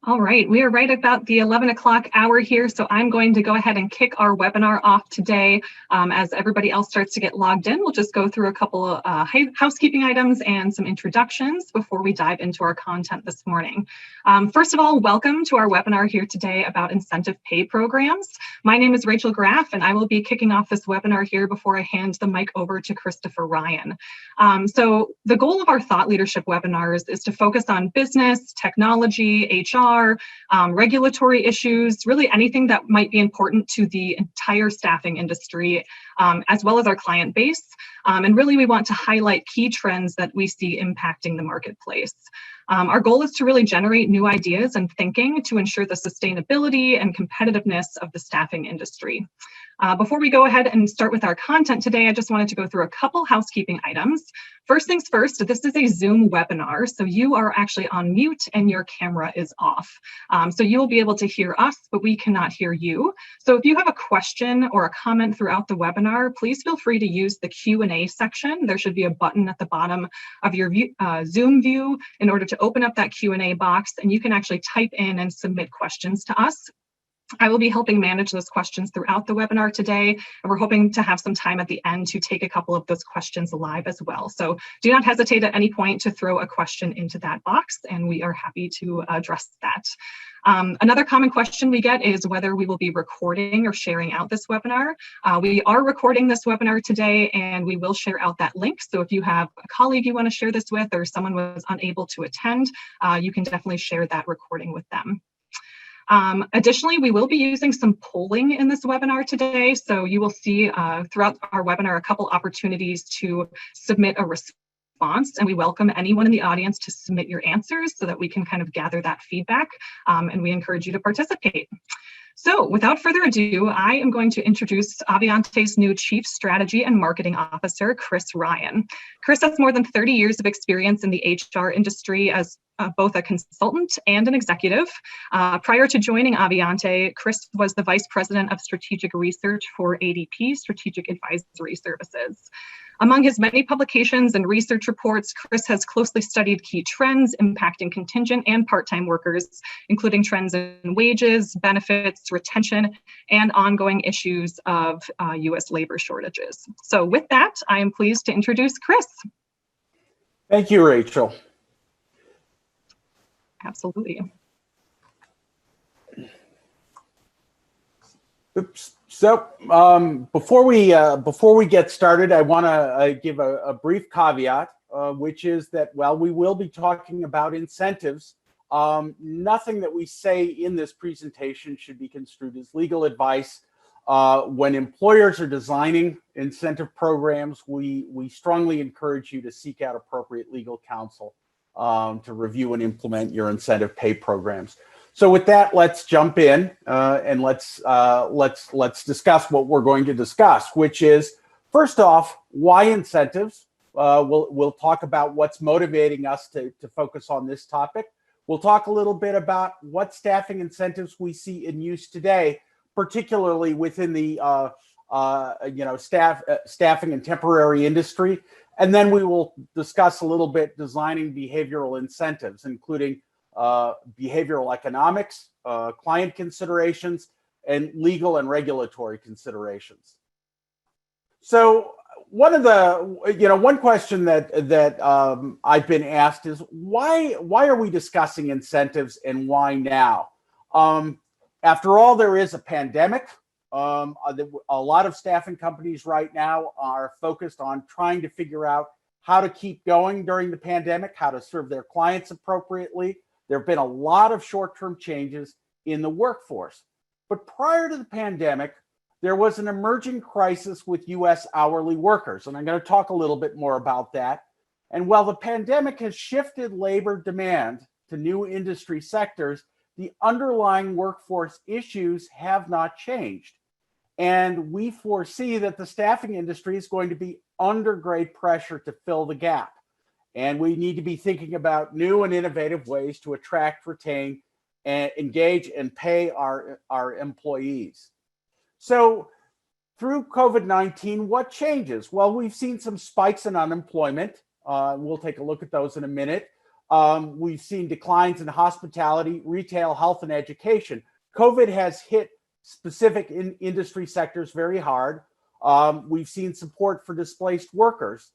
All right, we are right about the 11 o'clock hour here, so I'm going to go ahead and kick our webinar off today. As everybody else starts to get logged in, we'll just go through a couple of housekeeping items and some introductions before we dive into our content this morning. First of all, welcome to our webinar here today about incentive pay programs. My name is Rachel Graff, and I will be kicking off this webinar here before I hand the mic over to Christopher Ryan. So the goal of our thought leadership webinars is to focus on business, technology, HR, regulatory issues, really anything that might be important to the entire staffing industry, as well as our client base. And really, we want to highlight key trends that we see impacting the marketplace. Our goal is to really generate new ideas and thinking to ensure the sustainability and competitiveness of the staffing industry. Before we go ahead and start with our content today, I just wanted to go through a couple housekeeping items. First things first, this is a Zoom webinar, so you are actually on mute and your camera is off. So you will be able to hear us, but we cannot hear you. So if you have a question or a comment throughout the webinar, please feel free to use the Q&A section. There should be a button at the bottom of your Zoom view in order to open up that Q&A box, and you can actually type in and submit questions to us. I will be helping manage those questions throughout the webinar today, and we're hoping to have some time at the end to take a couple of those questions live as well. So do not hesitate at any point to throw a question into that box, and we are happy to address that. Another common question we get is whether we will be recording or sharing out this webinar. We are recording this webinar today, and we will share out that link. So if you have a colleague you want to share this with, or someone was unable to attend, you can definitely share that recording with them. Additionally, we will be using some polling in this webinar today. So you will see throughout our webinar a couple opportunities to submit a response, and we welcome anyone in the audience to submit your answers so that we can kind of gather that feedback, and we encourage you to participate. So without further ado, I am going to introduce Avionte's new Chief Strategy and Marketing Officer, Chris Ryan. Chris has more than 30 years of experience in the HR industry as both a consultant and an executive. Prior to joining Avionte, Chris was the Vice President of Strategic Research for ADP, Strategic Advisory Services. Among his many publications and research reports, Chris has closely studied key trends impacting contingent and part-time workers, including trends in wages, benefits, retention, and ongoing issues of U.S. labor shortages. So with that, I am pleased to introduce Chris. Thank you, Rachel. Absolutely. Oops. So before we get started, I want to give a brief caveat, which is that while we will be talking about incentives, nothing that we say in this presentation should be construed as legal advice. When employers are designing incentive programs, we strongly encourage you to seek out appropriate legal counsel to review and implement your incentive pay programs. So with that, let's jump in and let's discuss what we're going to discuss, which is, first off, why incentives? We'll talk about what's motivating us to focus on this topic. We'll talk a little bit about what staffing incentives we see in use today, particularly within the staffing and temporary industry. And then we will discuss a little bit designing behavioral incentives, including behavioral economics, client considerations, and legal and regulatory considerations. So one question that I've been asked is why are we discussing incentives and why now? After all, there is a pandemic. A lot of staffing companies right now are focused on trying to figure out how to keep going during the pandemic, how to serve their clients appropriately. There have been a lot of short-term changes in the workforce. But prior to the pandemic, there was an emerging crisis with U.S. hourly workers, and I'm going to talk a little bit more about that. And while the pandemic has shifted labor demand to new industry sectors, the underlying workforce issues have not changed. And we foresee that the staffing industry is going to be under great pressure to fill the gap. And we need to be thinking about new and innovative ways to attract, retain, and engage and pay our employees. So through COVID-19, what changes? Well, we've seen some spikes in unemployment. We'll take a look at those in a minute. We've seen declines in hospitality, retail, health, and education. COVID has hit specific industry sectors very hard. We've seen support for displaced workers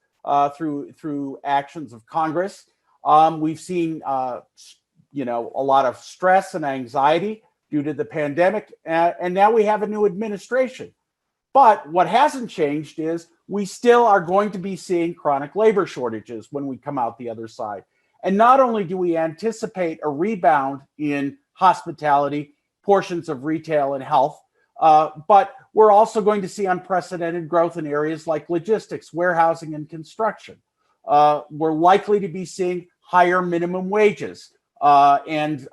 through actions of Congress. We've seen a lot of stress and anxiety due to the pandemic, and now we have a new administration. But what hasn't changed is we still are going to be seeing chronic labor shortages when we come out the other side. And not only do we anticipate a rebound in hospitality, portions of retail and health, but we're also going to see unprecedented growth in areas like logistics, warehousing, and construction. We're likely to be seeing higher minimum wages and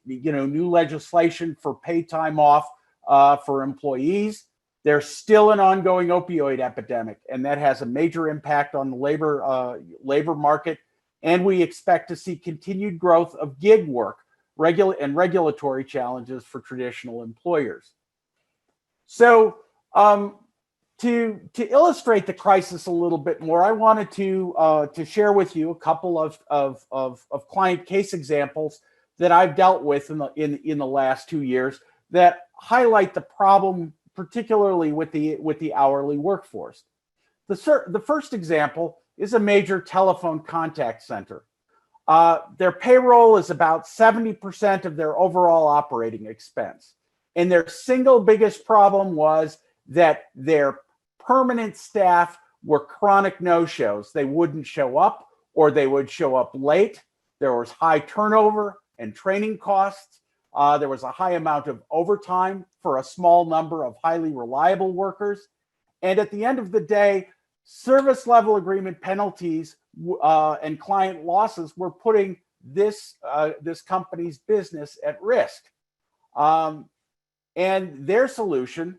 new legislation for paid time off for employees. There's still an ongoing opioid epidemic, and that has a major impact on the labor market. And we expect to see continued growth of gig work and regulatory challenges for traditional employers. So to illustrate the crisis a little bit more, I wanted to share with you a couple of client case examples that I've dealt with in the last 2 years that highlight the problem, particularly with the hourly workforce. The first example is a major telephone contact center. Their payroll is about 70% of their overall operating expense. And their single biggest problem was that their permanent staff were chronic no-shows. They wouldn't show up, or they would show up late. There was high turnover and training costs. There was a high amount of overtime for a small number of highly reliable workers. And at the end of the day, service level agreement penalties and client losses were putting this company's business at risk. And their solution,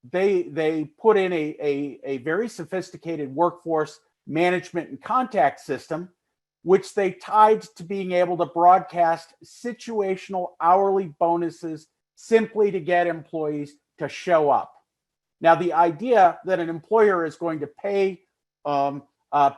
they put in a very sophisticated workforce management and contact system, which they tied to being able to broadcast situational hourly bonuses simply to get employees to show up. Now, the idea that an employer is going to pay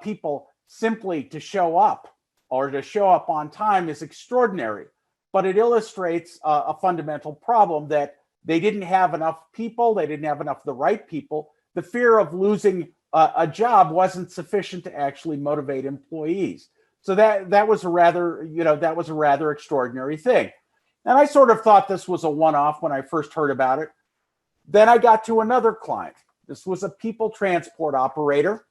people simply to show up or to show up on time is extraordinary, but it illustrates a fundamental problem that they didn't have enough people, they didn't have enough of the right people. The fear of losing a job wasn't sufficient to actually motivate employees. So that was a rather extraordinary thing. And I sort of thought this was a one-off when I first heard about it. Then I got to another client. This was a people transport operator.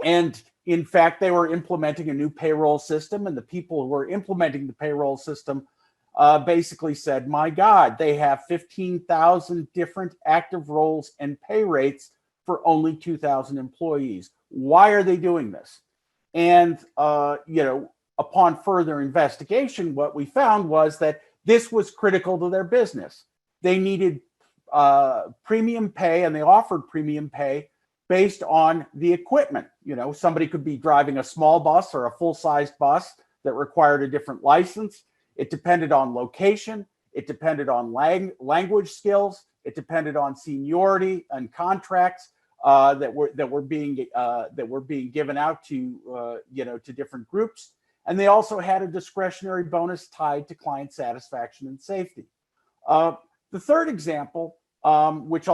And in fact, they were implementing a new payroll system, and the people who were implementing the payroll system basically said, my God, they have 15,000 different active roles and pay rates for only 2,000 employees. Why are they doing this? And, upon further investigation, what we found was that this was critical to their business. They needed premium pay, and they offered premium pay based on the equipment. Somebody could be driving a small bus or a full-sized bus that required a different license. It depended on location. It depended on language skills. It depended on seniority and contracts that were being given out to different groups. And they also had a discretionary bonus tied to client satisfaction and safety. The third example, which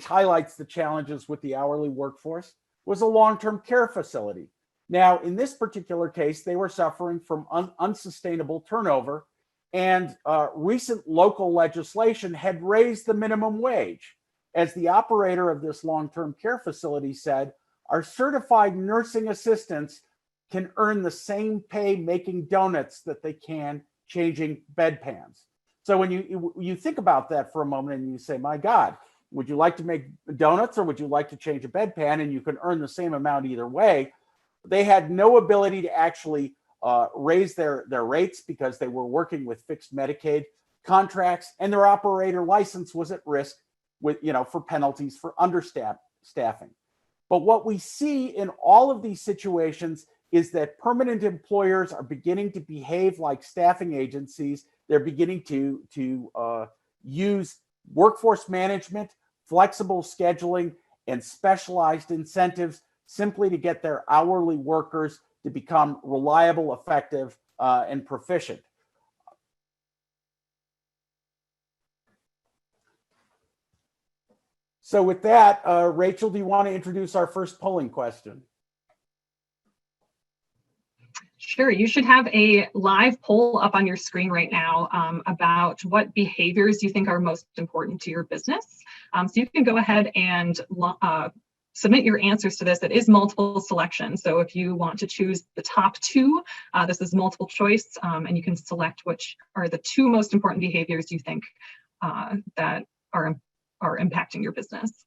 highlights the challenges with the hourly workforce, was a long-term care facility. Now, in this particular case, they were suffering from unsustainable turnover, and recent local legislation had raised the minimum wage. As the operator of this long-term care facility said, our certified nursing assistants can earn the same pay making donuts that they can changing bedpans. So when you think about that for a moment and you say, my God, would you like to make donuts or would you like to change a bedpan? And you can earn the same amount either way. They had no ability to actually raise their rates because they were working with fixed Medicaid contracts, and their operator license was at risk for penalties for understaffing. But what we see in all of these situations is that permanent employers are beginning to behave like staffing agencies. They're beginning to use workforce management, flexible scheduling, and specialized incentives simply to get their hourly workers to become reliable, effective, and proficient. So with that, Rachel, do you want to introduce our first polling question? Sure, you should have a live poll up on your screen right now about what behaviors you think are most important to your business. So you can go ahead and submit your answers to this. It is multiple selection. So if you want to choose the top two, this is multiple choice, and you can select which are the two most important behaviors you think that are impacting your business.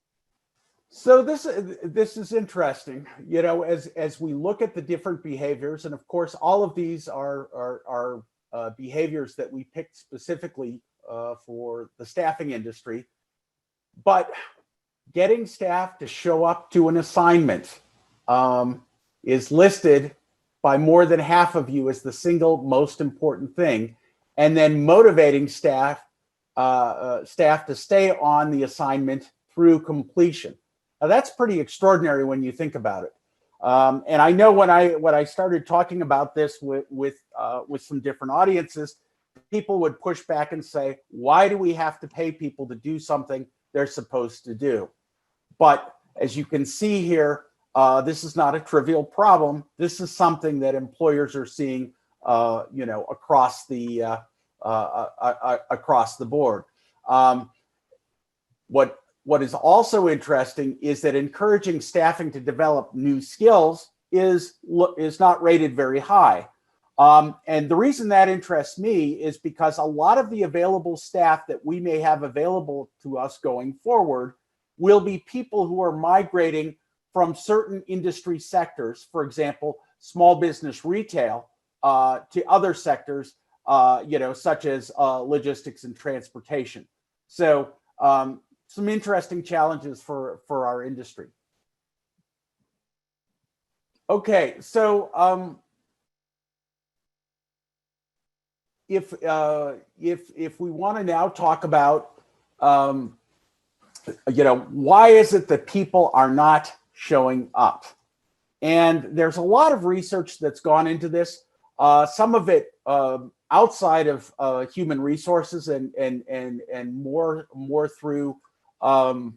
So this is interesting, you know, as we look at the different behaviors, and of course, all of these are behaviors that we picked specifically for the staffing industry. But getting staff to show up to an assignment is listed by more than half of you as the single most important thing, and then motivating staff to stay on the assignment through completion. Now, that's pretty extraordinary when you think about it. And I know when I started talking about this with some different audiences, people would push back and say, why do we have to pay people to do something they're supposed to do? But as you can see here, this is not a trivial problem. This is something that employers are seeing, you know, across the board. What is also interesting is that encouraging staffing to develop new skills is not rated very high. And the reason that interests me is because a lot of the available staff that we may have available to us going forward will be people who are migrating from certain industry sectors, for example, small business retail, to other sectors, you know, such as logistics and transportation. So some interesting challenges for our industry. Okay, so if we want to now talk about, you know, why is it that people are not showing up? And there's a lot of research that's gone into this. Some of it outside of human resources and more through you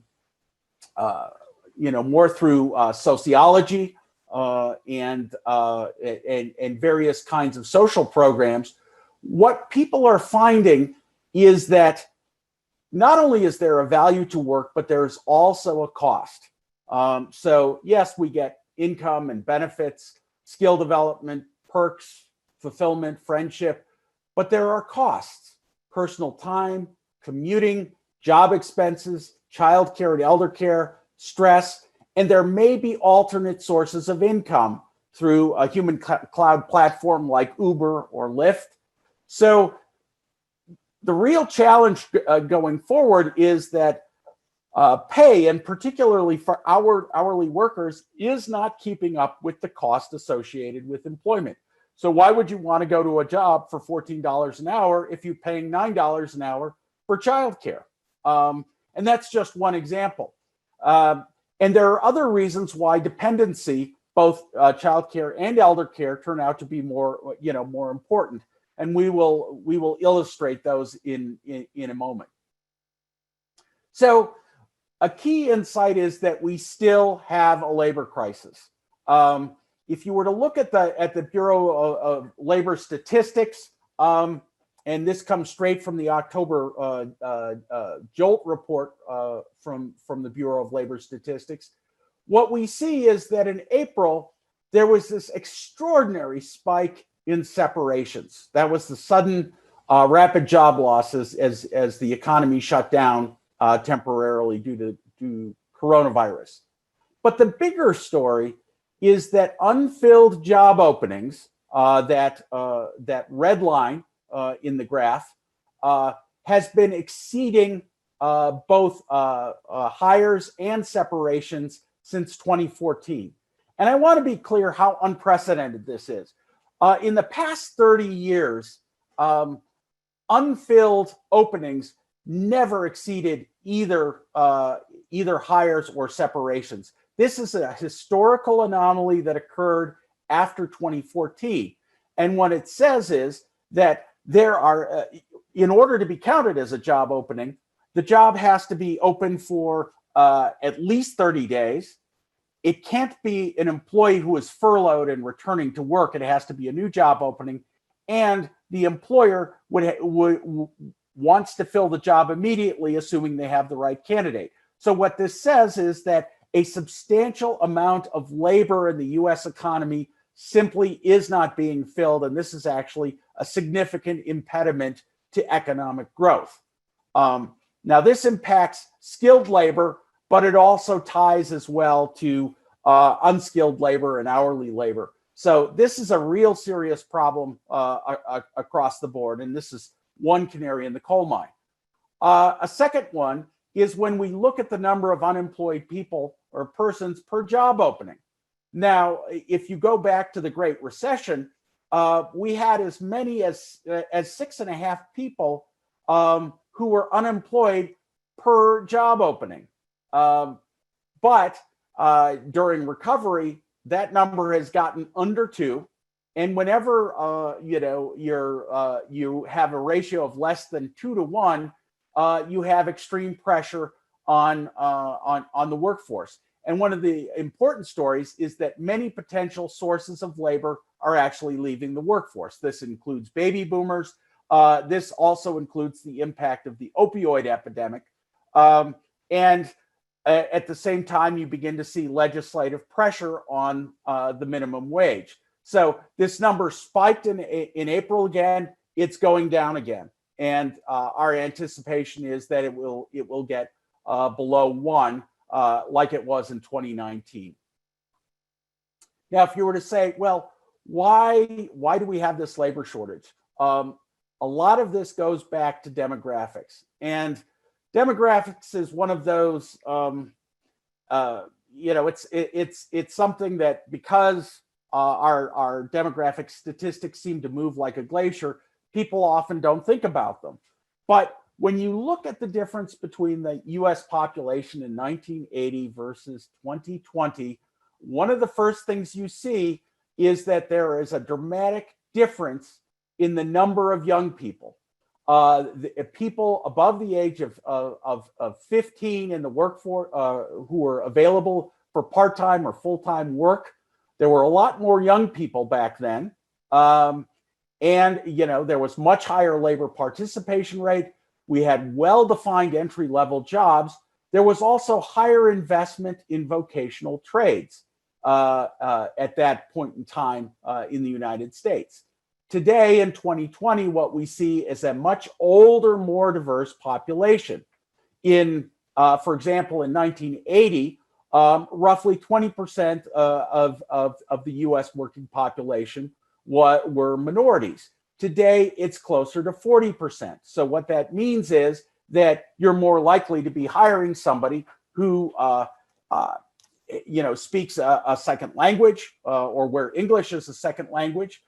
know, more through sociology and various kinds of social programs. What people are finding is that not only is there a value to work, but there's also a cost. So yes, we get income and benefits, skill development, perks, fulfillment, friendship, but there are costs: personal time, commuting, job expenses, childcare and elder care, stress, and there may be alternate sources of income through a human cloud platform like Uber or Lyft. So the real challenge going forward is that pay, and particularly for hourly workers, is not keeping up with the cost associated with employment. So why would you want to go to a job for $14 an hour if you're paying $9 an hour for childcare? And that's just one example. And there are other reasons why dependency, both childcare and elder care, turn out to be more, you know, more important. And we will illustrate those in a moment. So a key insight is that we still have a labor crisis. If you were to look at the Bureau of Labor Statistics, and this comes straight from the October JOLT report from the Bureau of Labor Statistics, what we see is that in April, there was this extraordinary spike in separations. That was the sudden rapid job losses as the economy shut down temporarily due to coronavirus. But the bigger story is that unfilled job openings, that red line in the graph, has been exceeding both hires and separations since 2014. And I want to be clear how unprecedented this is. In the past 30 years, unfilled openings never exceeded either hires or separations. This is a historical anomaly that occurred after 2014. And what it says is that there are, in order to be counted as a job opening, the job has to be open for at least 30 days. It can't be an employee who is furloughed and returning to work. It has to be a new job opening. And the employer wants to fill the job immediately, assuming they have the right candidate. So what this says is that a substantial amount of labor in the US economy simply is not being filled. And this is actually a significant impediment to economic growth. Now, this impacts skilled labor, but it also ties as well to unskilled labor and hourly labor. So this is a real serious problem across the board, and this is one canary in the coal mine. A second one is when we look at the number of unemployed people or persons per job opening. Now, if you go back to the Great Recession, we had as many as 6.5 people who were unemployed per job opening. But during recovery, that number has gotten under 2. And whenever you have a ratio of less than 2 to 1, you have extreme pressure on the workforce. And one of the important stories is that many potential sources of labor are actually leaving the workforce. This includes baby boomers. This also includes the impact of the opioid epidemic. And at the same time, you begin to see legislative pressure on the minimum wage. So this number spiked in April again. It's going down again. And our anticipation is that it will get below 1, like it was in 2019. Now, if you were to say, well, why do we have this labor shortage? A lot of this goes back to demographics, and demographics is one of those. It's something that, because our demographic statistics seem to move like a glacier, people often don't think about them. But when you look at the difference between the US population in 1980 versus 2020, one of the first things you see is that there is a dramatic difference in the number of young people. People above the age of 15 in the workforce who are available for part-time or full-time work. There were a lot more young people back then. And there was much higher labor participation rate. We had well-defined entry-level jobs. There was also higher investment in vocational trades at that point in time in the United States. Today, in 2020, what we see is a much older, more diverse population. For example, in 1980, roughly 20% of the U.S. working population were minorities. Today, it's closer to 40%. So what that means is that you're more likely to be hiring somebody who speaks a second language or where English is a second language.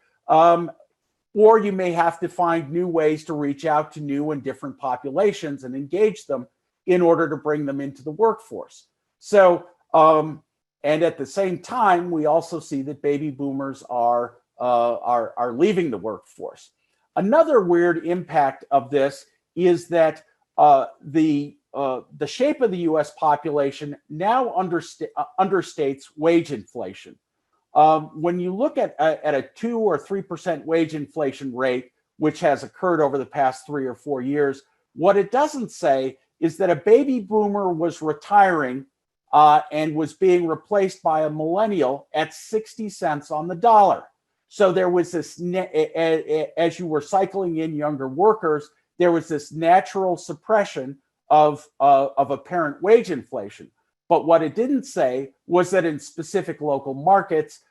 Or you may have to find new ways to reach out to new and different populations and engage them in order to bring them into the workforce. So, and at the same time, we also see that baby boomers are leaving the workforce. Another weird impact of this is that the shape of the U.S. population now understates wage inflation. When you look at a 2 or 3% wage inflation rate, which has occurred over the past 3 or 4 years, what it doesn't say is that a baby boomer was retiring and was being replaced by a millennial at 60 cents on the dollar. So there was this, as you were cycling in younger workers, there was this natural suppression of apparent wage inflation. But what it didn't say was that in specific local markets,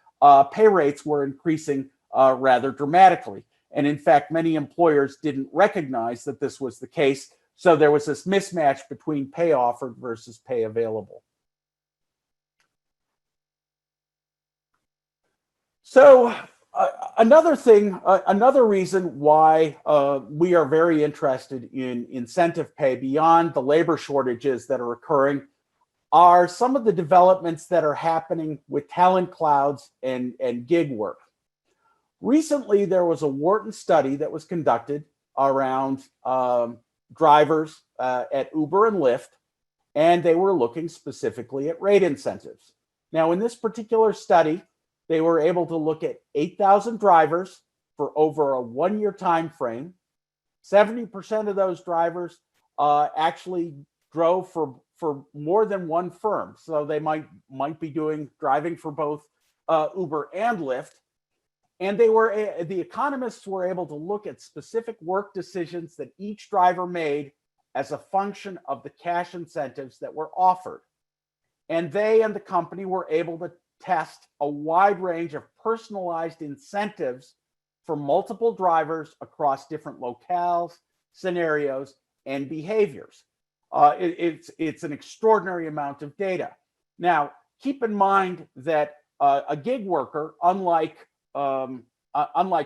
pay rates were increasing rather dramatically. And in fact, many employers didn't recognize that this was the case. So there was this mismatch between pay offered versus pay available. So another reason why we are very interested in incentive pay beyond the labor shortages that are occurring are some of the developments that are happening with talent clouds and gig work. Recently, there was a Wharton study that was conducted around drivers at Uber and Lyft, and they were looking specifically at rate incentives. Now, in this particular study, they were able to look at 8,000 drivers for over a 1-year time frame. 70% of those drivers actually drove for more than one firm. So they might be driving for both Uber and Lyft. And the economists were able to look at specific work decisions that each driver made as a function of the cash incentives that were offered. And they and the company were able to test a wide range of personalized incentives for multiple drivers across different locales, scenarios, and behaviors. It's an extraordinary amount of data. Now, keep in mind that a gig worker, unlike a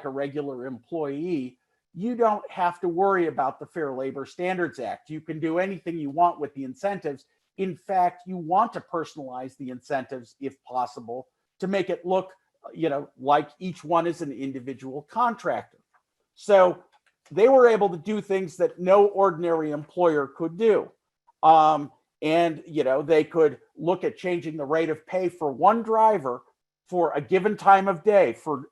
regular employee, you don't have to worry about the Fair Labor Standards Act. You can do anything you want with the incentives. In fact, you want to personalize the incentives if possible to make it look, like each one is an individual contractor. So they were able to do things that no ordinary employer could do. They could look at changing the rate of pay for one driver for a given time of day for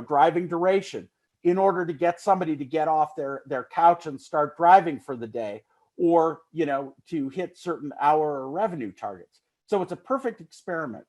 driving duration in order to get somebody to get off their couch and start driving for the day, or to hit certain hour or revenue targets. So it's a perfect experiment.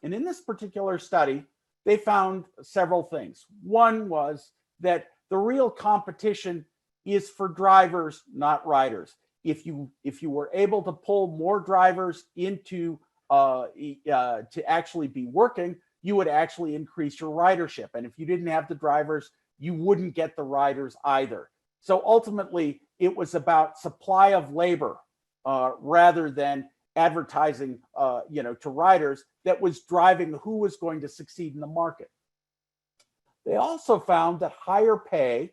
And in this particular study, they found several things. One was that the real competition is for drivers, not riders. If you were able to pull more drivers into to actually be working, you would actually increase your ridership. And if you didn't have the drivers, you wouldn't get the riders either. So ultimately, it was about supply of labor rather than advertising, to riders that was driving who was going to succeed in the market. They also found that higher pay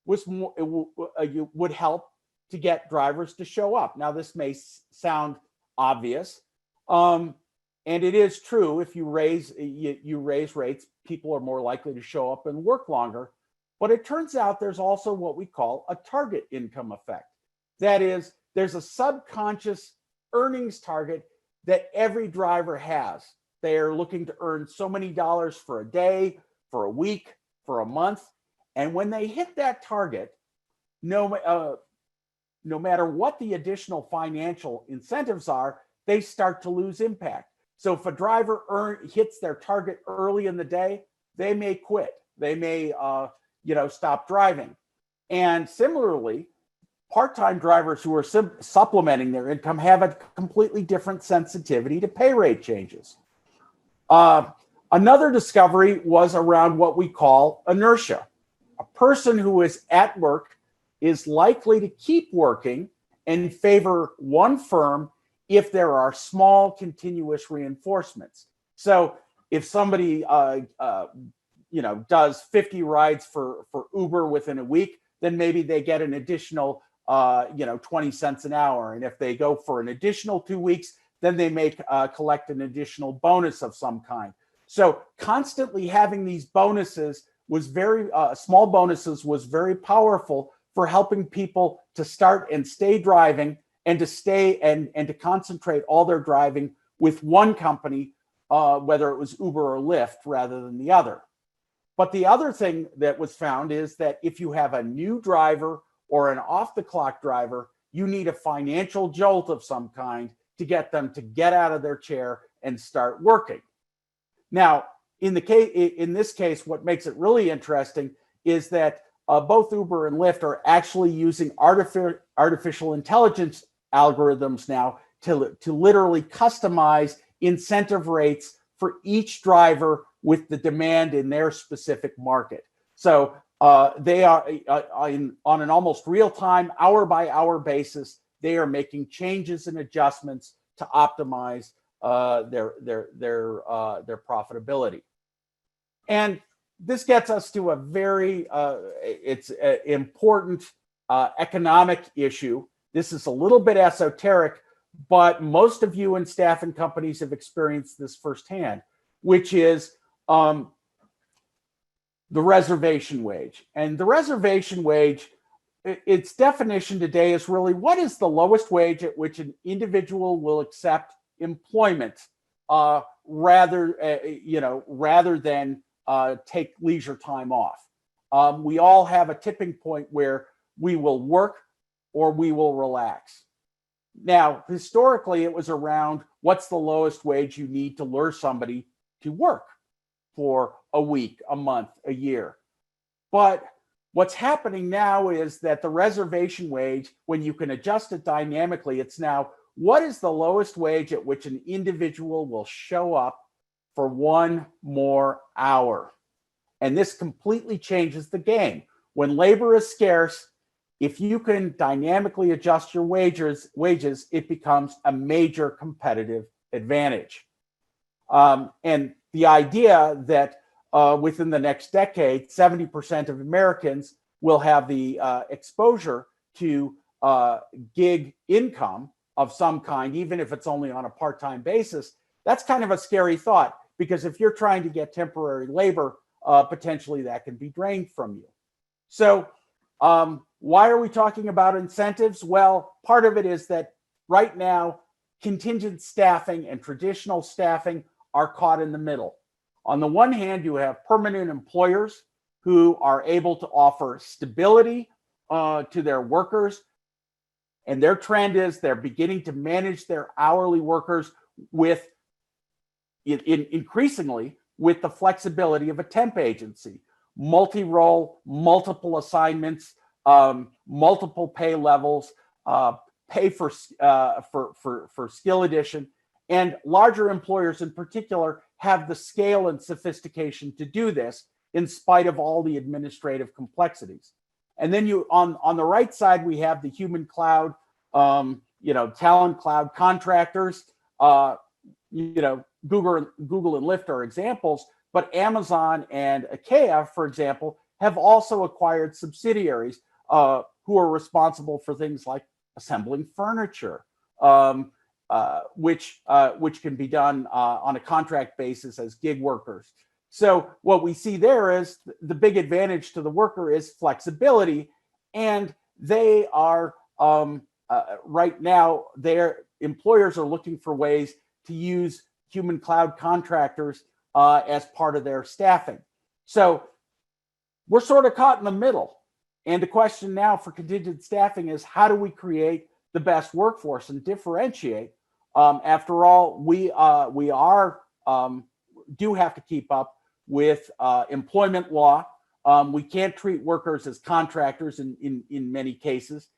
was more, would help to get drivers to show up. Now, this may sound obvious, and it is true. If you raise rates, people are more likely to show up and work longer. But it turns out there's also what we call a target income effect. That is, there's a subconscious earnings target that every driver has. They are looking to earn so many dollars for a day, for a week, for a month. And when they hit that target, no matter what the additional financial incentives are, they start to lose impact. So if a driver hits their target early in the day, they may quit. They may stop driving. And similarly, part-time drivers who are supplementing their income have a completely different sensitivity to pay rate changes. Another discovery was around what we call inertia. A person who is at work is likely to keep working and favor one firm if there are small continuous reinforcements. So if somebody does 50 rides for Uber within a week, then maybe they get an additional 20 cents an hour. And if they go for an additional 2 weeks, then they may collect an additional bonus of some kind. So constantly having these bonuses was small bonuses was very powerful for helping people to start and stay driving and to stay and to concentrate all their driving with one company, whether it was Uber or Lyft rather than the other. But the other thing that was found is that if you have a new driver or an off-the-clock driver, you need a financial jolt of some kind to get them to get out of their chair and start working. Now, in this case, what makes it really interesting is that both Uber and Lyft are actually using artificial intelligence algorithms now to literally customize incentive rates for each driver with the demand in their specific market. So they are on an almost real-time, hour-by-hour basis. They are making changes and adjustments to optimize their profitability. And this gets us to a very important economic issue. This is a little bit esoteric, but most of you in staffing companies have experienced this firsthand, which is the reservation wage. And the reservation wage, its definition today is really what is the lowest wage at which an individual will accept employment rather than take leisure time off. We all have a tipping point where we will work or we will relax. Now, historically, it was around what's the lowest wage you need to lure somebody to work for a week, a month, a year. But what's happening now is that the reservation wage, when you can adjust it dynamically, it's now what is the lowest wage at which an individual will show up for one more hour. And this completely changes the game. When labor is scarce, if you can dynamically adjust your wages, it becomes a major competitive advantage. And the idea that within the next decade, 70% of Americans will have the exposure to gig income of some kind, even if it's only on a part-time basis, that's kind of a scary thought, because if you're trying to get temporary labor, potentially that can be drained from you. So why are we talking about incentives? Well, part of it is that right now, contingent staffing and traditional staffing are caught in the middle. On the one hand, you have permanent employers who are able to offer stability to their workers. And their trend is they're beginning to manage their hourly workers with increasingly with the flexibility of a temp agency, multi-role, multiple assignments, multiple pay levels, pay for skill addition, and larger employers in particular have the scale and sophistication to do this in spite of all the administrative complexities. And then you on the right side, we have the human cloud, talent cloud contractors. Google and Lyft are examples, but Amazon and IKEA, for example, have also acquired subsidiaries who are responsible for things like assembling furniture, which can be done on a contract basis as gig workers. So what we see there is the big advantage to the worker is flexibility, and they are right now, their employers are looking for ways to use human cloud contractors as part of their staffing. So we're sort of caught in the middle. And the question now for contingent staffing is, how do we create the best workforce and differentiate? After all, we do have to keep up with employment law. We can't treat workers as contractors in many cases.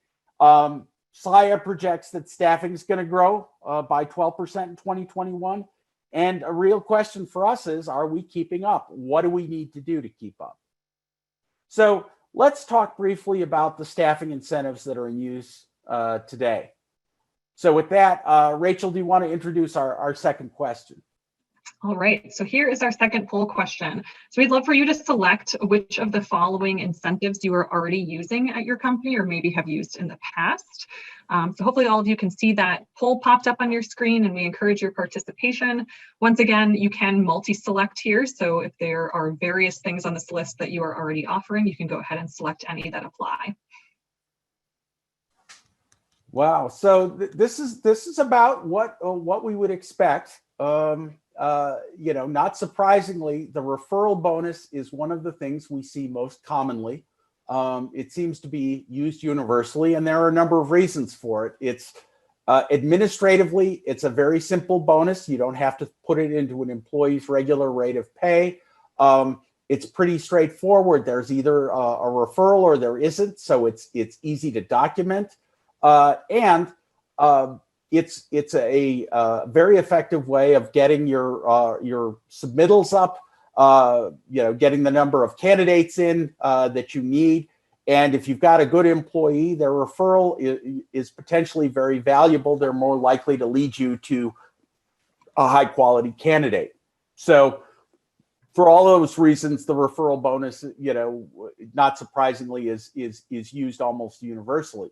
SIA projects that staffing is going to grow by 12% in 2021. And a real question for us is, are we keeping up? What do we need to do to keep up? So let's talk briefly about the staffing incentives that are in use today. So with that, Rachel, do you want to introduce our second question? All right, so here is our second poll question. So we'd love for you to select which of the following incentives you are already using at your company or maybe have used in the past. So hopefully all of you can see that poll popped up on your screen, and we encourage your participation. Once again, you can multi-select here. So if there are various things on this list that you are already offering, you can go ahead and select any that apply. Wow, so this is about what we would expect. Not surprisingly, the referral bonus is one of the things we see most commonly. It seems to be used universally, and there are a number of reasons for it. It's administratively, it's a very simple bonus. You don't have to put it into an employee's regular rate of pay. It's pretty straightforward. There's either a referral or there isn't, so it's easy to document. And it's a very effective way of getting your submittals up, getting the number of candidates in that you need. And if you've got a good employee, their referral is potentially very valuable. They're more likely to lead you to a high quality candidate. So for all those reasons, the referral bonus, not surprisingly, is used almost universally.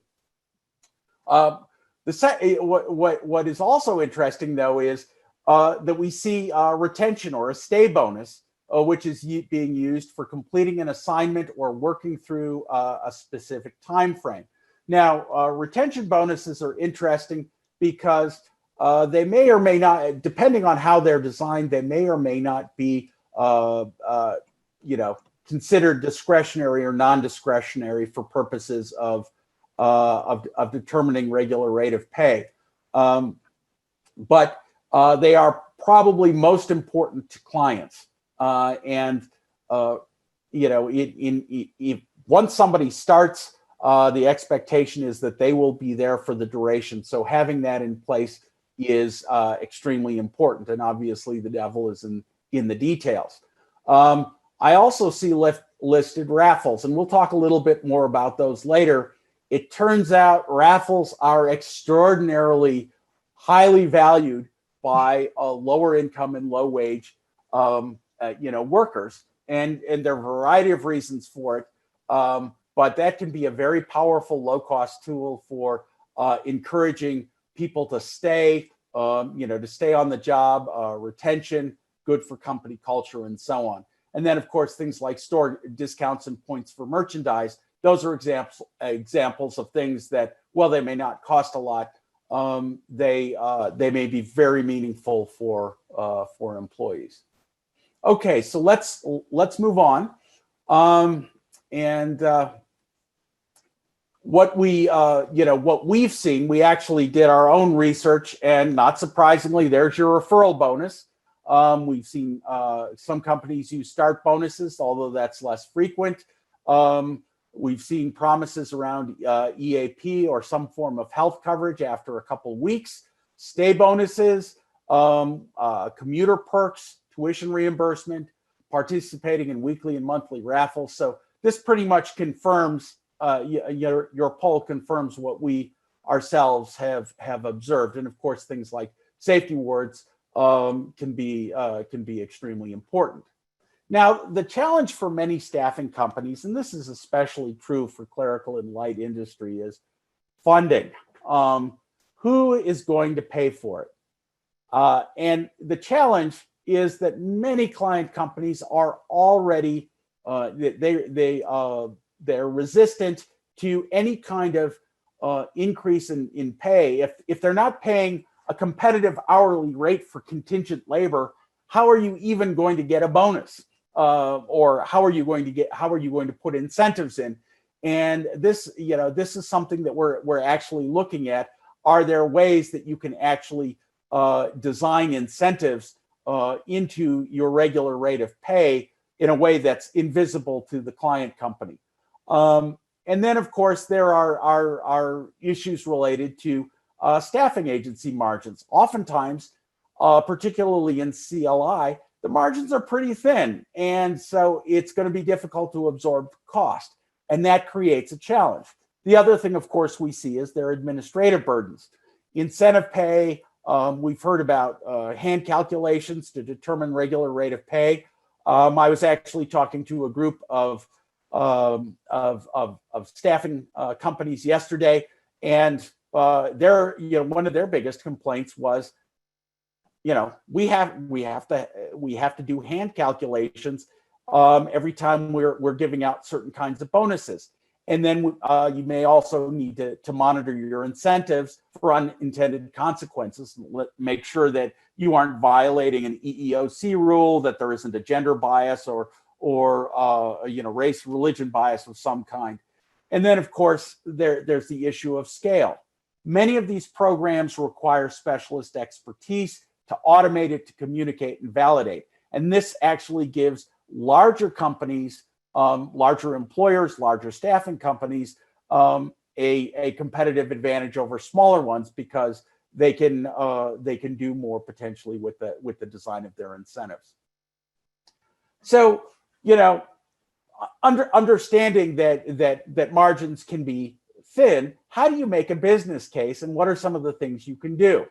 The What is also interesting, though, is that we see retention or a stay bonus, which is being used for completing an assignment or working through a specific time frame. Now, retention bonuses are interesting because they may or may not, depending on how they're designed, they may or may not be, considered discretionary or non-discretionary for purposes of determining regular rate of pay. But they are probably most important to clients. Once somebody starts, the expectation is that they will be there for the duration. So having that in place is extremely important. And obviously the devil is in the details. I also see listed raffles, and we'll talk a little bit more about those later. It turns out raffles are extraordinarily highly valued by lower income and low wage workers, and there are a variety of reasons for it. But that can be a very powerful low-cost tool for encouraging people to stay, to stay on the job, retention, good for company culture, and so on. And then, of course, things like store discounts and points for merchandise. Those are examples of things that, while they may not cost a lot, they may be very meaningful for employees. Okay, so let's move on. What we've seen, we actually did our own research, and not surprisingly, there's your referral bonus. We've seen some companies use start bonuses, although that's less frequent. We've seen promises around EAP or some form of health coverage after a couple weeks, stay bonuses, commuter perks, tuition reimbursement, participating in weekly and monthly raffles. So this pretty much confirms, your poll confirms what we ourselves have observed. And of course, things like safety awards can be extremely important. Now, the challenge for many staffing companies, and this is especially true for clerical and light industry, is funding. Who is going to pay for it? And the challenge is that many client companies are already they're resistant to any kind of increase in pay. If they're not paying a competitive hourly rate for contingent labor, how are you even going to get a bonus? Or how are you going to put incentives in? And this is something that we're actually looking at. Are there ways that you can actually design incentives into your regular rate of pay in a way that's invisible to the client company? And then, of course, there are issues related to staffing agency margins. Oftentimes, particularly in CLI, the margins are pretty thin, and so it's going to be difficult to absorb cost, and that creates a challenge. The other thing, of course, we see is their administrative burdens. Incentive pay, we've heard about hand calculations to determine regular rate of pay. I was actually talking to a group of staffing companies yesterday, and one of their biggest complaints was, we have to do hand calculations every time we're giving out certain kinds of bonuses. And then you may also need to monitor your incentives for unintended consequences. Make sure that you aren't violating an EEOC rule, that there isn't a gender bias or race, religion bias of some kind. And then, of course, there's the issue of scale. Many of these programs require specialist expertise to automate it, to communicate and validate. And this actually gives larger companies, larger employers, larger staffing companies, a competitive advantage over smaller ones, because they can do more potentially with the design of their incentives. So, understanding that margins can be thin, how do you make a business case, and what are some of the things you can do?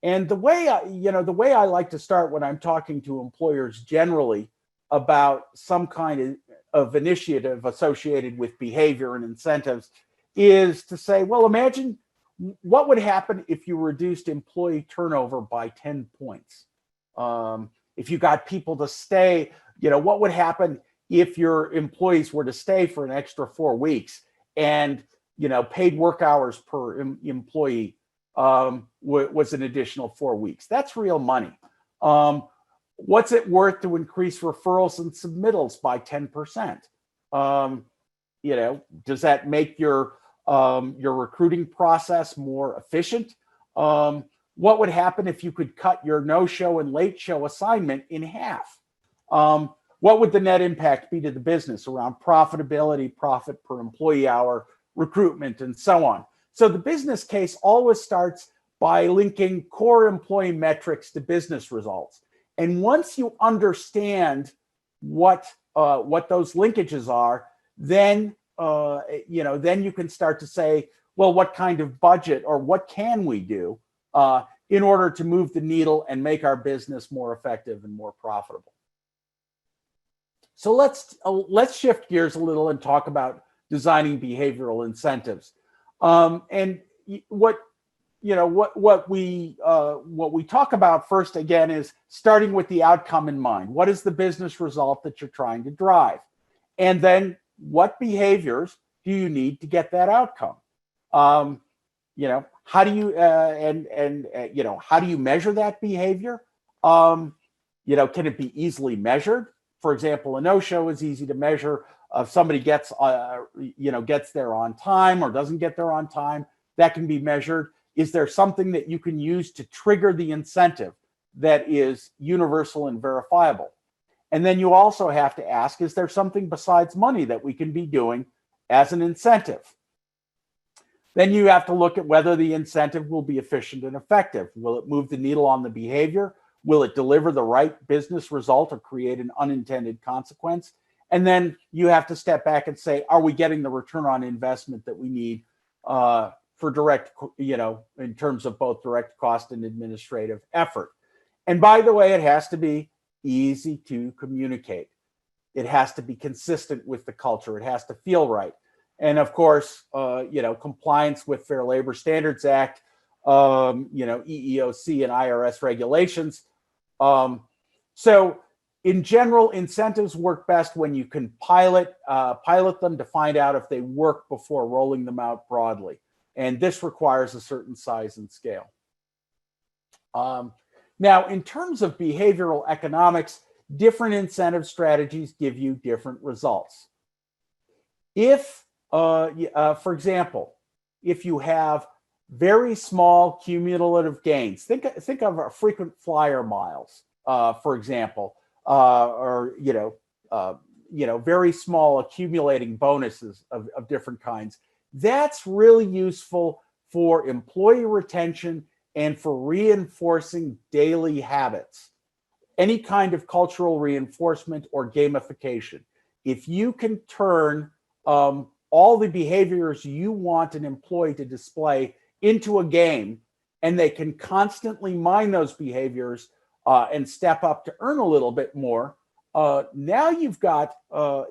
And the way I like to start when I'm talking to employers generally about some kind of initiative associated with behavior and incentives is to say, well, imagine What would happen if you reduced employee turnover by 10 points? If you got people to stay, what would happen if your employees were to stay for an extra 4 weeks and, paid work hours per employee was an additional 4 weeks? That's real money. What's it worth to increase referrals and submittals by 10%? Does that make your recruiting process more efficient? What would happen if you could cut your no-show and late show assignment in half? What would the net impact be to the business around profitability, profit per employee hour, recruitment, and so on? So the business case always starts by linking core employee metrics to business results. And once you understand what those linkages are, then you can start to say, well, what kind of budget or what can we do in order to move the needle and make our business more effective and more profitable? So let's shift gears a little and talk about designing behavioral incentives. And what we talk about first, again, is starting with the outcome in mind. What is the business result that you're trying to drive? And then what behaviors do you need to get that outcome? How do you how do you measure that behavior? Can it be easily measured? For example, a no-show is easy to measure. If somebody gets there on time or doesn't get there on time, that can be measured. Is there something that you can use to trigger the incentive that is universal and verifiable? And then you also have to ask, is there something besides money that we can be doing as an incentive? Then you have to look at whether the incentive will be efficient and effective. Will it move the needle on the behavior? Will it deliver the right business result or create an unintended consequence? And then you have to step back and say, are we getting the return on investment that we need for direct, in terms of both direct cost and administrative effort? And by the way, it has to be easy to communicate. It has to be consistent with the culture. It has to feel right. And of course, compliance with Fair Labor Standards Act, EEOC and IRS regulations. So in general, incentives work best when you can pilot them to find out if they work before rolling them out broadly. And this requires a certain size and scale. Now, in terms of behavioral economics, different incentive strategies give you different results. If, for example, if you have very small cumulative gains, think of frequent flyer miles, for example, or very small accumulating bonuses of different kinds. That's really useful for employee retention and for reinforcing daily habits, any kind of cultural reinforcement or gamification. If you can turn all the behaviors you want an employee to display into a game, and they can constantly mine those behaviors and step up to earn a little bit more, now you've got a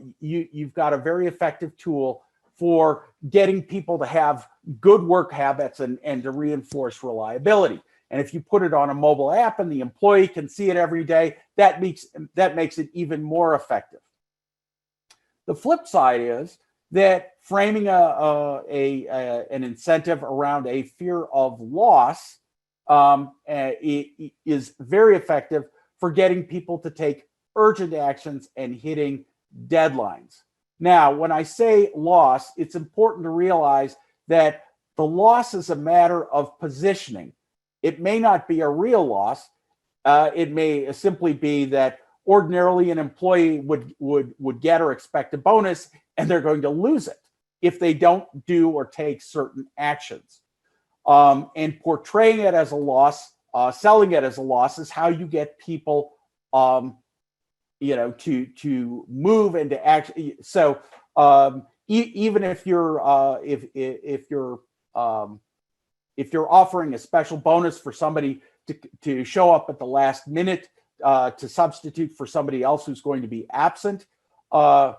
very effective tool for getting people to have good work habits and to reinforce reliability. And if you put it on a mobile app and the employee can see it every day, that makes it even more effective. The flip side is that framing an incentive around a fear of loss is very effective for getting people to take urgent actions and hitting deadlines. Now, when I say loss, it's important to realize that the loss is a matter of positioning. It may not be a real loss. It may simply be that ordinarily an employee would get or expect a bonus, and they're going to lose it if they don't do or take certain actions. And portraying it as a loss, selling it as a loss, is how you get people to move into action. So even if you're offering a special bonus for somebody to show up at the last minute to substitute for somebody else who's going to be absent, the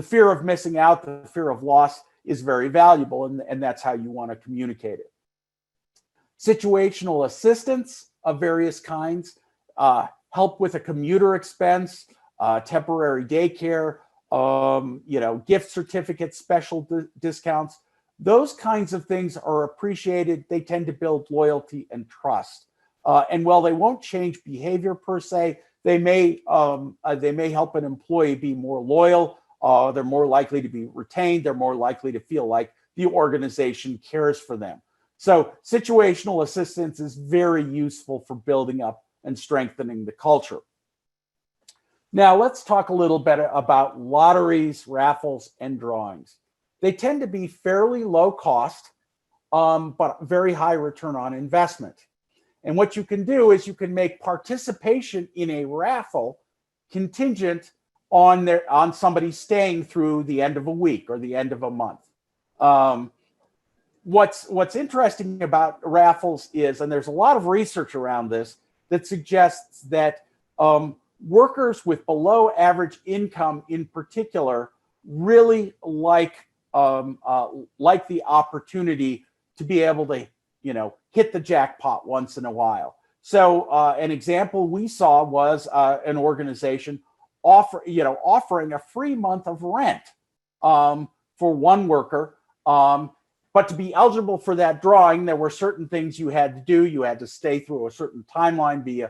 fear of missing out, the fear of loss is very valuable, and that's how you want to communicate it. Situational assistance of various kinds, help with a commuter expense, temporary daycare, gift certificates, special discounts. Those kinds of things are appreciated. They tend to build loyalty and trust. And while they won't change behavior per se, they may help an employee be more loyal. They're more likely to be retained. They're more likely to feel like the organization cares for them. So situational assistance is very useful for building up and strengthening the culture. Now let's talk a little bit about lotteries, raffles, and drawings. They tend to be fairly low cost, but very high return on investment. And what you can do is you can make participation in a raffle contingent on somebody staying through the end of a week or the end of a month. What's interesting about raffles is, and there's a lot of research around this that suggests that workers with below average income in particular really like the opportunity to be able to, hit the jackpot once in a while. So an example we saw was an organization offering a free month of rent for one worker. But to be eligible for that drawing, there were certain things you had to do. You had to stay through a certain timeline, be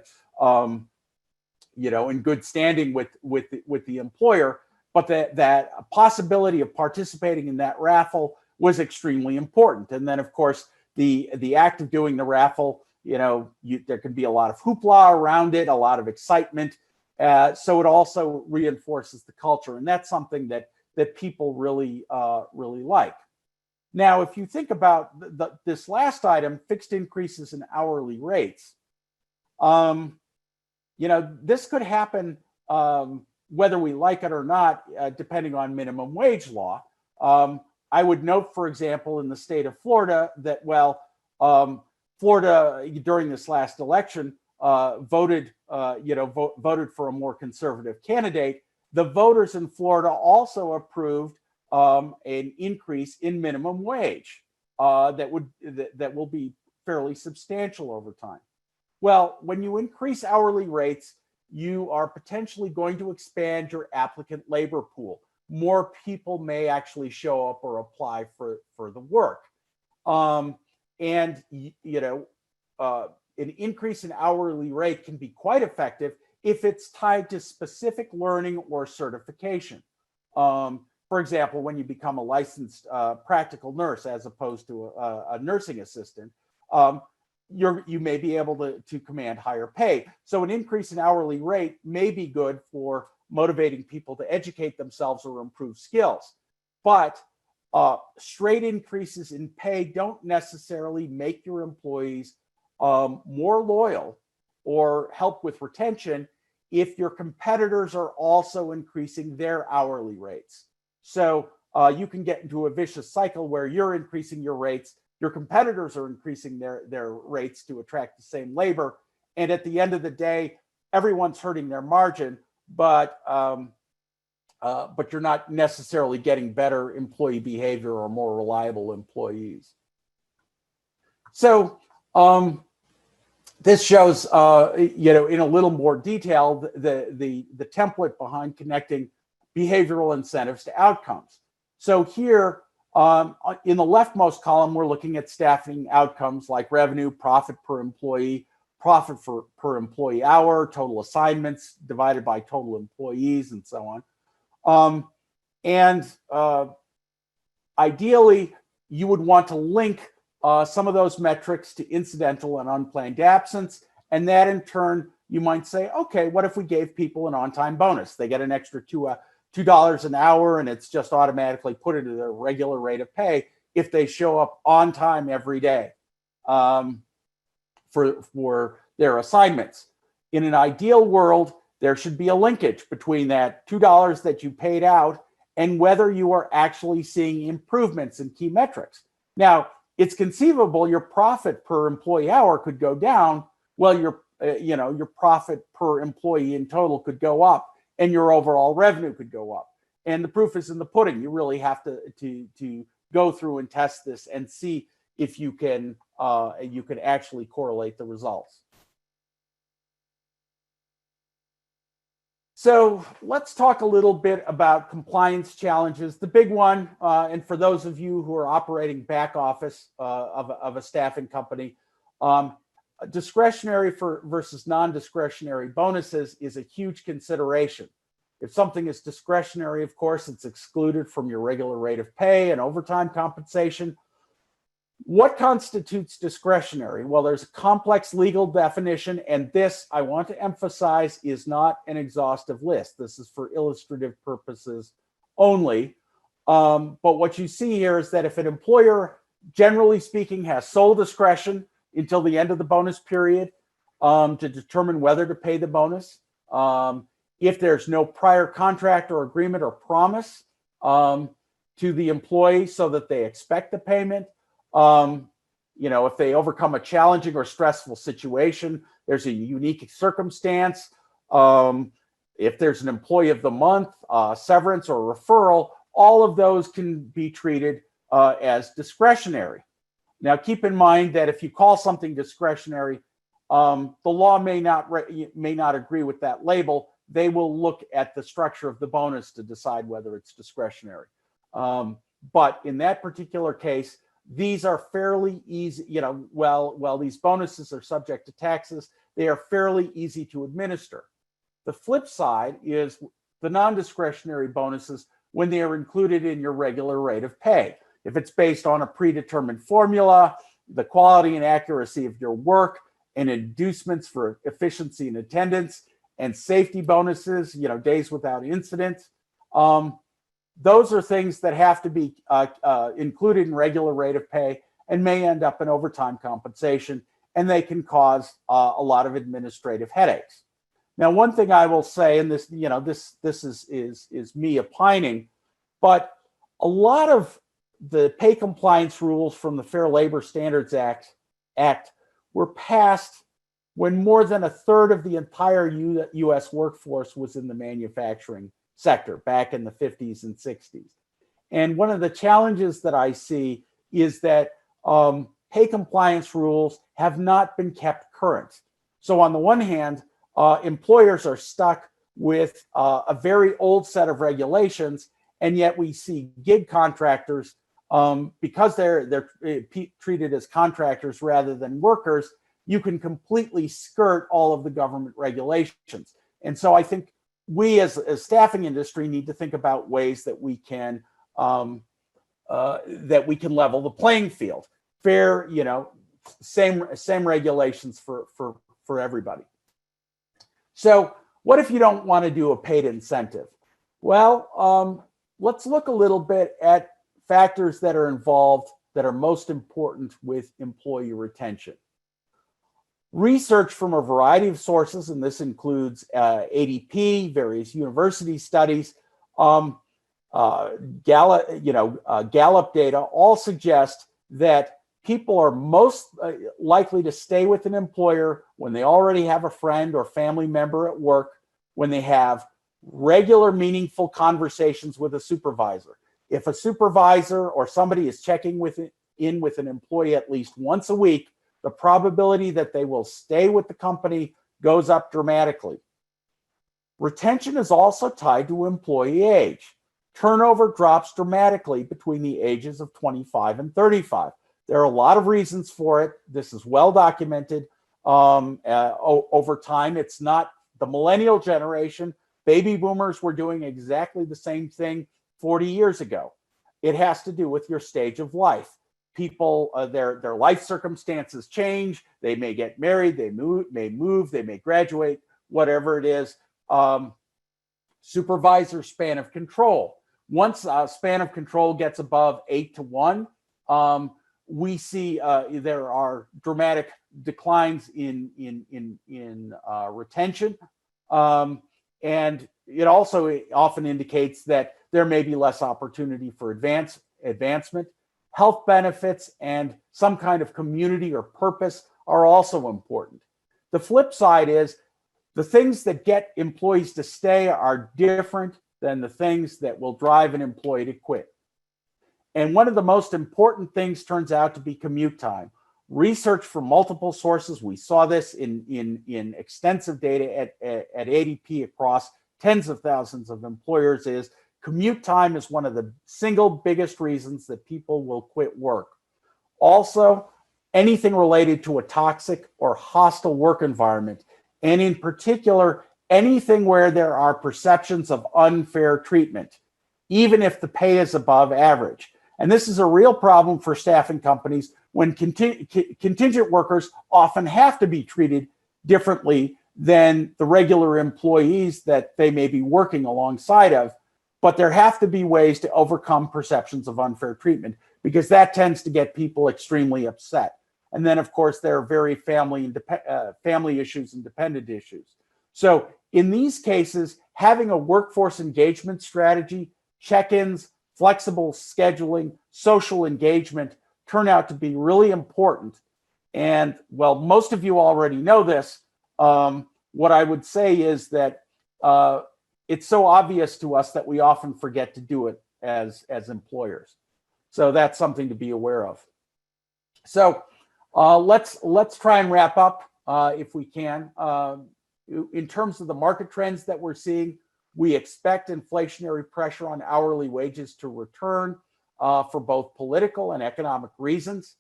in good standing with the employer. But that possibility of participating in that raffle was extremely important. And then, of course, the act of doing the raffle, there can be a lot of hoopla around it, a lot of excitement. So it also reinforces the culture, and that's something that people really like. Now, if you think about this last item, fixed increases in hourly rates, this could happen whether we like it or not, depending on minimum wage law. I would note, for example, in the state of Florida that, Florida during this last election voted for a more conservative candidate. The voters in Florida also approved an increase in minimum wage that will be fairly substantial over time. Well, when you increase hourly rates, you are potentially going to expand your applicant labor pool. More people may actually show up or apply for the work. An increase in hourly rate can be quite effective if it's tied to specific learning or certification. For example, when you become a licensed practical nurse as opposed to a nursing assistant, you may be able to command higher pay. So an increase in hourly rate may be good for motivating people to educate themselves or improve skills. But straight increases in pay don't necessarily make your employees more loyal or help with retention if your competitors are also increasing their hourly rates. So you can get into a vicious cycle where you're increasing your rates, your competitors are increasing their rates to attract the same labor, and at the end of the day, everyone's hurting their margin, but you're not necessarily getting better employee behavior or more reliable employees. So this shows, in a little more detail, the template behind connecting behavioral incentives to outcomes. So here, in the leftmost column, we're looking at staffing outcomes like revenue, profit per employee, profit per employee hour, total assignments divided by total employees, and so on. Ideally, you would want to link some of those metrics to incidental and unplanned absence. And that in turn, you might say, okay, what if we gave people an on-time bonus? They get an extra $2 an hour, and it's just automatically put into their regular rate of pay if they show up on time every day for their assignments. In an ideal world, there should be a linkage between that $2 that you paid out and whether you are actually seeing improvements in key metrics. Now, it's conceivable your profit per employee hour could go down. Well, your profit per employee in total could go up, and your overall revenue could go up. And the proof is in the pudding. You really have to go through and test this and see, if you can actually correlate the results. So let's talk a little bit about compliance challenges. The big one, and for those of you who are operating back office of a staffing company, discretionary versus non-discretionary bonuses is a huge consideration. If something is discretionary, of course, it's excluded from your regular rate of pay and overtime compensation. What constitutes discretionary? Well, there's a complex legal definition, and this, I want to emphasize, is not an exhaustive list. This is for illustrative purposes only. But what you see here is that if an employer, generally speaking, has sole discretion until the end of the bonus period to determine whether to pay the bonus, if there's no prior contract or agreement or promise to the employee so that they expect the payment, if they overcome a challenging or stressful situation, there's a unique circumstance. If there's an employee of the month, severance or referral, all of those can be treated as discretionary. Now, keep in mind that if you call something discretionary, the law may not agree with that label. They will look at the structure of the bonus to decide whether it's discretionary. But in that particular case, these are fairly easy, while these bonuses are subject to taxes, they are fairly easy to administer. The flip side is the non-discretionary bonuses when they are included in your regular rate of pay. If it's based on a predetermined formula, the quality and accuracy of your work, and inducements for efficiency and attendance, and safety bonuses, days without incidents, those are things that have to be included in regular rate of pay and may end up in overtime compensation, and they can cause a lot of administrative headaches. Now, one thing I will say, and this is me opining, but a lot of the pay compliance rules from the Fair Labor Standards Act were passed when more than a third of the entire U.S. workforce was in the manufacturing sector back in the 50s and 60s. And one of the challenges that I see is that pay compliance rules have not been kept current. So on the one hand, employers are stuck with a very old set of regulations, and yet we see gig contractors, because they're treated as contractors rather than workers, you can completely skirt all of the government regulations. And so I think we as a staffing industry need to think about ways that we can level the playing field. Fair, same regulations for everybody. So what if you don't want to do a paid incentive? Well, let's look a little bit at factors that are involved that are most important with employee retention. Research from a variety of sources, and this includes ADP, various university studies, Gallup data, all suggest that people are most likely to stay with an employer when they already have a friend or family member at work, when they have regular, meaningful conversations with a supervisor. If a supervisor or somebody is checking in with an employee at least once a week, the probability that they will stay with the company goes up dramatically. Retention is also tied to employee age. Turnover drops dramatically between the ages of 25 and 35. There are a lot of reasons for it. This is well documented over time. It's not the millennial generation. Baby boomers were doing exactly the same thing 40 years ago. It has to do with your stage of life. People, their life circumstances change. They may get married, they may move, they may graduate, whatever it is. Supervisor span of control. Once span of control gets above 8 to 1, we see there are dramatic declines in retention. And it also often indicates that there may be less opportunity for advancement. Health benefits and some kind of community or purpose are also important. The flip side is the things that get employees to stay are different than the things that will drive an employee to quit. And one of the most important things turns out to be commute time. Research from multiple sources, we saw this in extensive data at ADP across tens of thousands of employers, is commute time is one of the single biggest reasons that people will quit work. Also, anything related to a toxic or hostile work environment, and in particular, anything where there are perceptions of unfair treatment, even if the pay is above average. And this is a real problem for staffing companies when contingent workers often have to be treated differently than the regular employees that they may be working alongside of. But there have to be ways to overcome perceptions of unfair treatment, because that tends to get people extremely upset. And then, of course, there are very family issues and dependent issues. So in these cases, having a workforce engagement strategy, check-ins, flexible scheduling, social engagement turn out to be really important. And well, most of you already know this. What I would say is that it's so obvious to us that we often forget to do it as employers. So that's something to be aware of. So let's try and wrap up if we can. In terms of the market trends that we're seeing, we expect inflationary pressure on hourly wages to return for both political and economic reasons.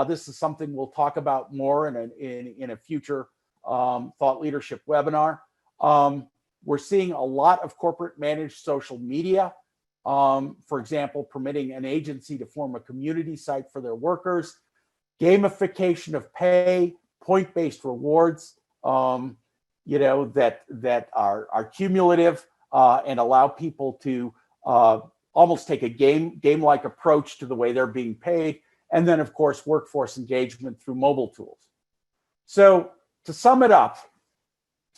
This is something we'll talk about more in a future thought leadership webinar. We're seeing a lot of corporate managed social media, for example, permitting an agency to form a community site for their workers, gamification of pay, point-based rewards, that are cumulative and allow people to almost take a game-like approach to the way they're being paid. And then, of course, workforce engagement through mobile tools. So to sum it up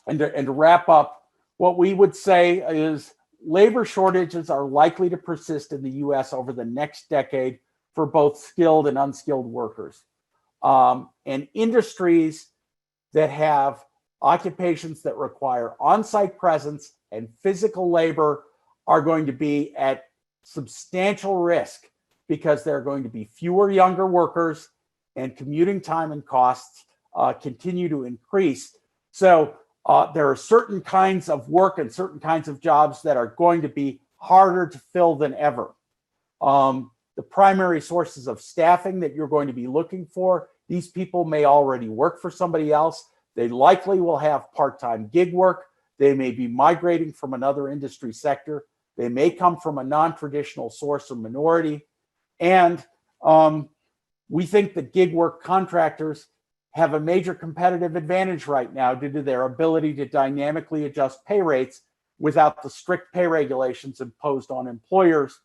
and to wrap up, what we would say is labor shortages are likely to persist in the US over the next decade for both skilled and unskilled workers. And industries that have occupations that require on-site presence and physical labor are going to be at substantial risk, because there are going to be fewer younger workers and commuting time and costs continue to increase. So there are certain kinds of work and certain kinds of jobs that are going to be harder to fill than ever. The primary sources of staffing that you're going to be looking for, these people may already work for somebody else. They likely will have part-time gig work. They may be migrating from another industry sector. They may come from a non-traditional source or minority. And we think that gig work contractors have a major competitive advantage right now due to their ability to dynamically adjust pay rates without the strict pay regulations imposed on employers.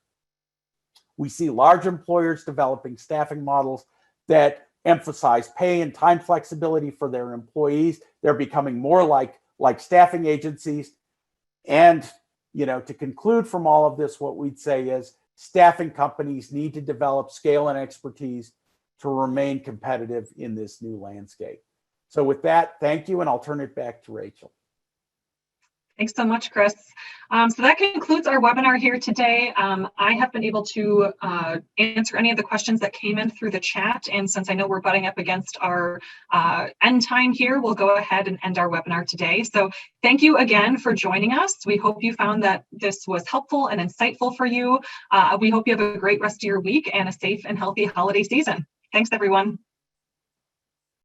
We see large employers developing staffing models that emphasize pay and time flexibility for their employees. They're becoming more like staffing agencies. And, to conclude from all of this, what we'd say is staffing companies need to develop scale and expertise to remain competitive in this new landscape. So with that, thank you, and I'll turn it back to Rachel. Thanks so much, Chris. So that concludes our webinar here today. I have been able to answer any of the questions that came in through the chat. And since I know we're butting up against our end time here, we'll go ahead and end our webinar today. So thank you again for joining us. We hope you found that this was helpful and insightful for you. We hope you have a great rest of your week and a safe and healthy holiday season. Thanks, everyone.